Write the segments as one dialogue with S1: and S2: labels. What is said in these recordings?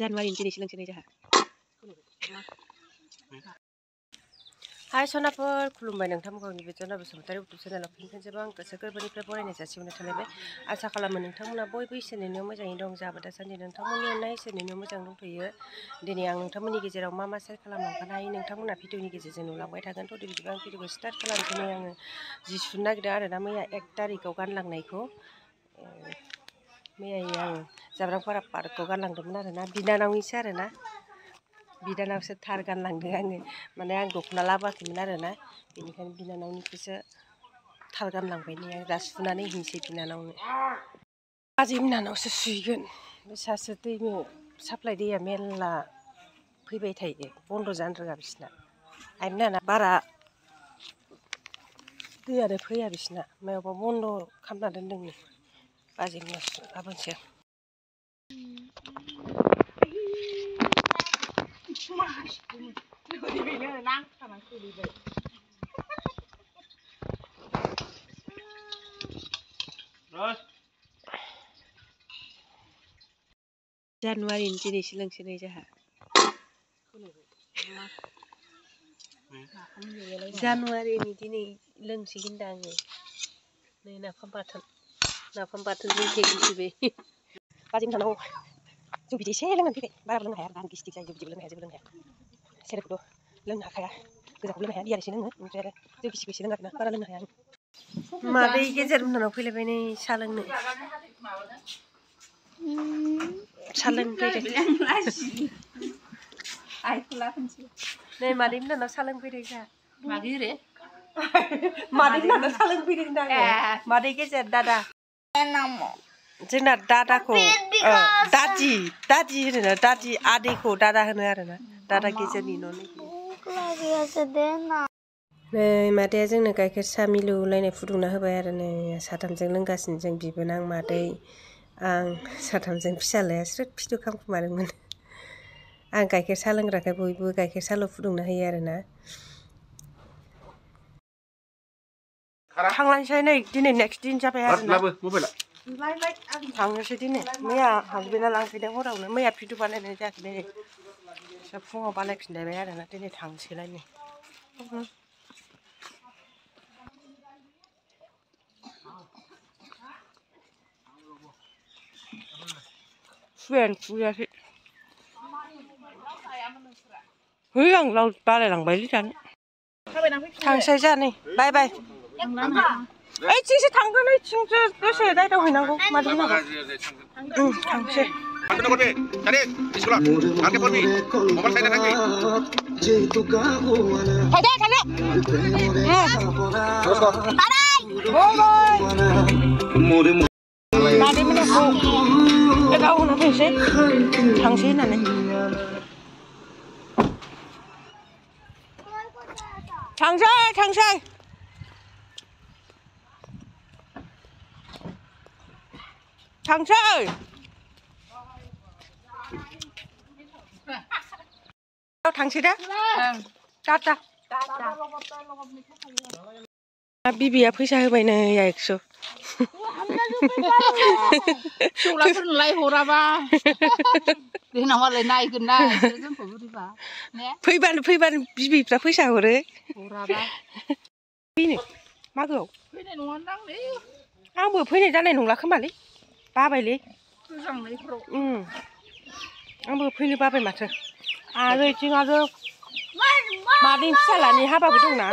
S1: Januari ini silang-silang jahat. Hai sonaफोर खुलुमबाय नोंथांमोनखौ आंनि बे जना बसुमतारी इउटुब चेनेलाव फिन खेबसेबां गोसो गोरबोनिफ्राय बरायनाय जासिहरनाय थालायबाय। आसा खालामो नोंथांमोना बयबो इसोरनि अननायाव मोजाङै दं। जाहाबो दासान्दि नोंथांमोननि अननाय इसोरनि अननायाव मोजां दंथ'यो। दिनै आं नोंथांमोननि गेजेराव मा शेयार खालामलांफानो हायो नोंथांमोना भिडिअनि गेजेरजों नुलांबाय थागोन। थ' बिदिबा आं भिडिअखौ स्टार्ट खालामसै। आङो जि सुनो नागिरदों आरोना मैया 1 तारिखआव गानलांनायखौ मैया आं जाब्रांपारा पार्कआव गानलांदोंमोन आरोना बिनानावनिसो आरोना बिनानावसो थार गानलांदों आङो माने आं दख'ना लाबोआखैमोन आरोना बेनिखायनो बिनानावनिखौसो थार गानलांबाय नै आं दा सुनानै हैनोसै बिनानावनो। बाजै बिनानावसो सुहैगोन। बिसासो दैनो साप्लाय दैया मेरला फैबाय थायो बन्द' जानो रोङा बिसिना। आइ मोनाना बारा दैयानो फैया बिसिना मायावबा बन्द' खालामना दोनदोंनो बाजै मोना गाबोनसो। Januari ini silang-silang jahat. Januari ini लोंसिगोन दा आङो नै नाफाम बाथोन जोंखैबो बाजै मोनानाव जौ बिदै एसे लोंनानै फैबाय। बारा लोंनो हाया आरो आं गेस्टिक जायो। जौ बिदैबो लोंनो हाया जेबो लोंनो हाया। सेरेबखौथ' लोंनो हाखाया गोजाखौ लोंनो हाया बियार एसे लोङो ओमफ्राय आरो जौ गिसिखौ एसे लोङो आरोना बारा लोंनो हाया आं। मादै गेजेर मोनानाव फैलायबाय नै साहा लोंनो। साहा लोंफैदों नै मादै मोनानाव साहा लोंफैदों जोंहा। मादै मोनानाव साहा लोंफैदों होनदों आङो। मादै गेजेर दादा जोंना दादाखौ दादि होनो दादि आदैखौ दादा होनो आरोना दादा गेजेरनि न'नि। नै मादैया जोंनो गाइखेर साहा मिलौलायनाय फुदुंना होबाय आरो नै साथामजों लोंगासिनो जों बिबोनां मादै आं साथामजों फिसालाया स्रोद फिथु खामखुमादोंमोन। आं गाइखेर साहा लोंग्राखाय बयबो गाइखेर साहाल' फुदुंना होयो आरोना। थांलायनोसै नै दिनै नेक्स्ट दिन जाबाय आरोना थांनोसै दिनै। मैया हासबेन्डआ लांफैदों हरावनो मैया भिडिअ बानायनाय जायाखै दिनै फुङाव बानायफिनलायबाय आरोना दिनै थांसैलाय नै। सुयानो फुगायाखै है आं बालायलांबायलै जानो। थांसै जा नै बाय बाय। ओइथिंसो थांगोन ओइथिंसो दसे दायदावहैनांगौ मादै मोनाबो थांसै। मादै मोनाखौ गावहोना फैनोसै थांसै होननानै। थांसै थांसै थांसै थांसै दा टाटा। बिबिया फैसा होबाय नै 100।
S2: फिसौलाफोरनोलाय हराबा देनांमालाय नायगोन ना इसोर जोंखौ बोरैबा
S1: फैबानो बिबैफ्रा फैसा हरो
S2: हराबा
S1: फैनो मागोआव
S2: फैनाय नङादांलै
S1: आंबो फैनाय जानाय नंला खोमालै बाबायलै
S2: गोजांनायफ्राव
S1: आंबो फैनो बाबाय माथो। आरो इथिं आरो मादैनि फिसालानि हाबाबो दंना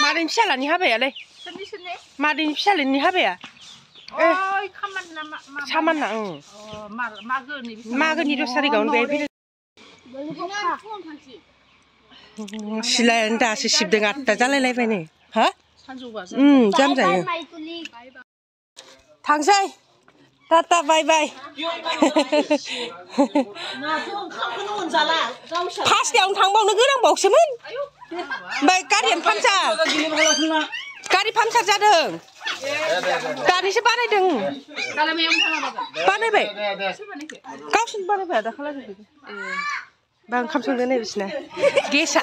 S1: मादैनि फिसालानि हाबायालै मादैनि फिसालानि हाबाया सामानना मागोनि 10 तारिखआवनो बेहाय फैदों। सिलायानो दासो सिबदों 8ता जालायलायबाय नै हा जामजायो। थांसै टाटा बाय बाय। फासथायावनो थांबावनो गोनांबावसोमोन ओमफ्राय गारियानो पामचार जादों दानिसो बानायदों बानायबाय गावसोरनो बानायबाय दाखालि बा ओंखाम संदों नै बिसिना गेसआ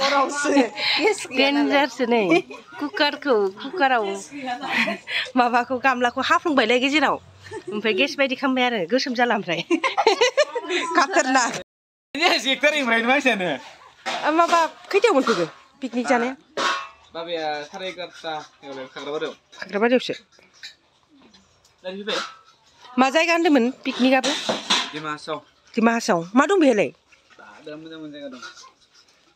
S1: देन्जारसो नै कुकाराव माबाखौ गामलाखौ हाफ्लंबायलाय गेजेराव ओमफ्राय गेस बायदि खालामबाय आरो गोसोम जाला ओमफ्राय खाथारना
S3: ini sektor yang berani macam ni.
S1: माबा खैथायाव मोनफैगो पिकनिक जानाया
S3: Babaya 11:30 kalau Kagrabaru.
S1: खाग्राबारियावसो
S3: Dari mana?
S1: मा जायगा होनदोंमोन पिकनिकआबो
S3: Di Masau.
S1: दिमाहासाव मा दं बेहायलाय
S3: Tak ada macam jaga dong.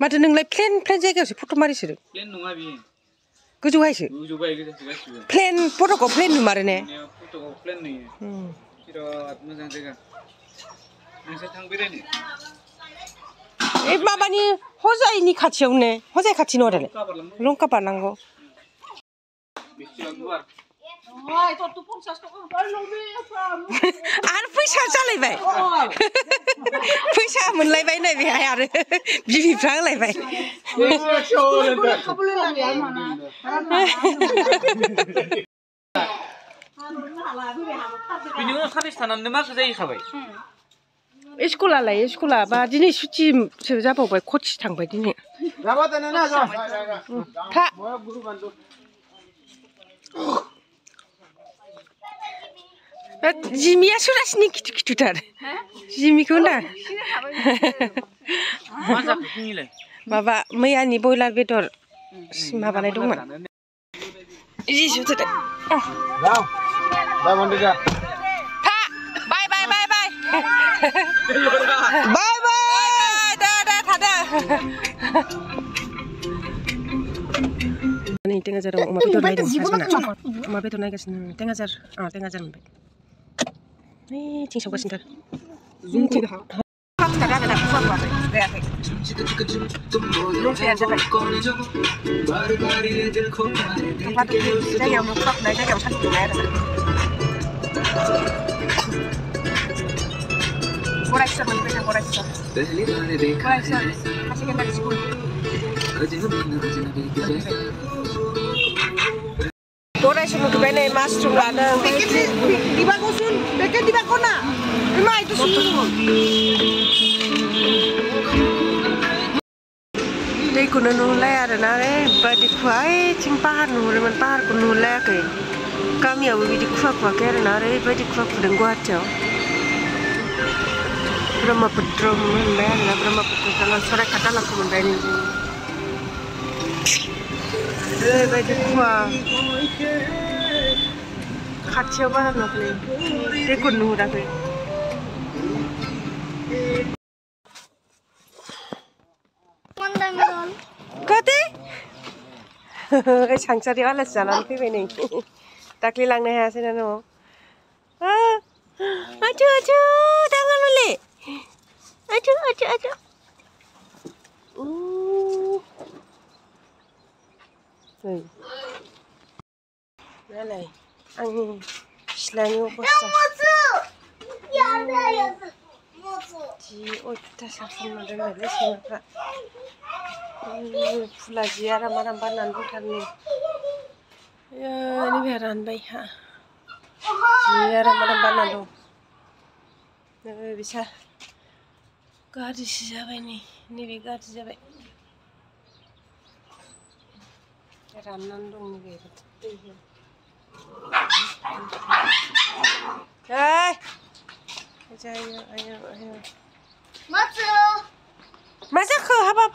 S1: माथो नोंलाय प्लेन जायगायावसो फट' मारिसोदों
S3: Plan nunggu abi.
S1: गोजौहायसो
S3: Uju baik kita sudah.
S1: Plan फट'खौ प्लेन नुमारो ने
S3: Ini foto plan ni. Kira macam jaga. Nasi tang berani.
S1: ए माबानि हजायनि खाथियावनो हजाय खाथि नङा दालाय
S3: Kabar lam.
S1: लंका बारनांगौ
S3: Bisu luar.
S2: Oi, tu 50 takas.
S1: आरो फैसा जालायबाय फैसा मोनलायबाय नै बेहाय आरो बिबिफ्रा होलायबाय
S2: Boleh lagi ya mana?
S3: Ini orang kharis tanam ni mak saya khabai.
S1: स्कुलालाय स्कुला बा दिनै सुटिसो जाबावबाय कचिं थांबाय दिनै था जिमिया सुरासनि खिथु खिथुथार जिमिखौ होनदां
S3: Mak tak ni lah.
S1: माबा मैयानि बयलार बेदर माबानाय दंमोन जिसुथो था बाय बाय बाय बाय बाय बाय दा थादा नै टेंगाजाराव अमा बेदर नायदों हाजोना अमा बेदर नायगासिनो टेंगाजार मोनबाय नै थिं सावगासिनो Borai semua kebene masuk ladang. Di bagusun, dekat di bakona. Memang itu semua. Đây cũng nó lẹ rồi nè, bây giờ khoai chim pahar nó rồi mình pahar cũng nó lẹ cái, cam ya bây giờ khoai khoai cái rồi nè, bây giờ khoai cũng đừng qua cháo. Brahmaputra mình lẹ là Brahmaputra kalau sore kata lah cũng mình ini. Bây giờ khoai, khát cháo bao nhiêu này, đây cũng nó đã cái. Kati? Sangcari alas jalan pi bini. Takli lang na hasil ano. Aduh, tangan lule. Aduh. Nalai, ang slanyo basta. Ji, oita sakit macam mana sih nak? Pula ziarah maram-maram nanti kan ni. Ya, ini biaran baik ha. Ziarah maram-maram nanti. Bisa. Gadis siapa ini? Ini gadis siapa? Ranan dong ni gitu. Hei. Ayo. Masa ke? Haba.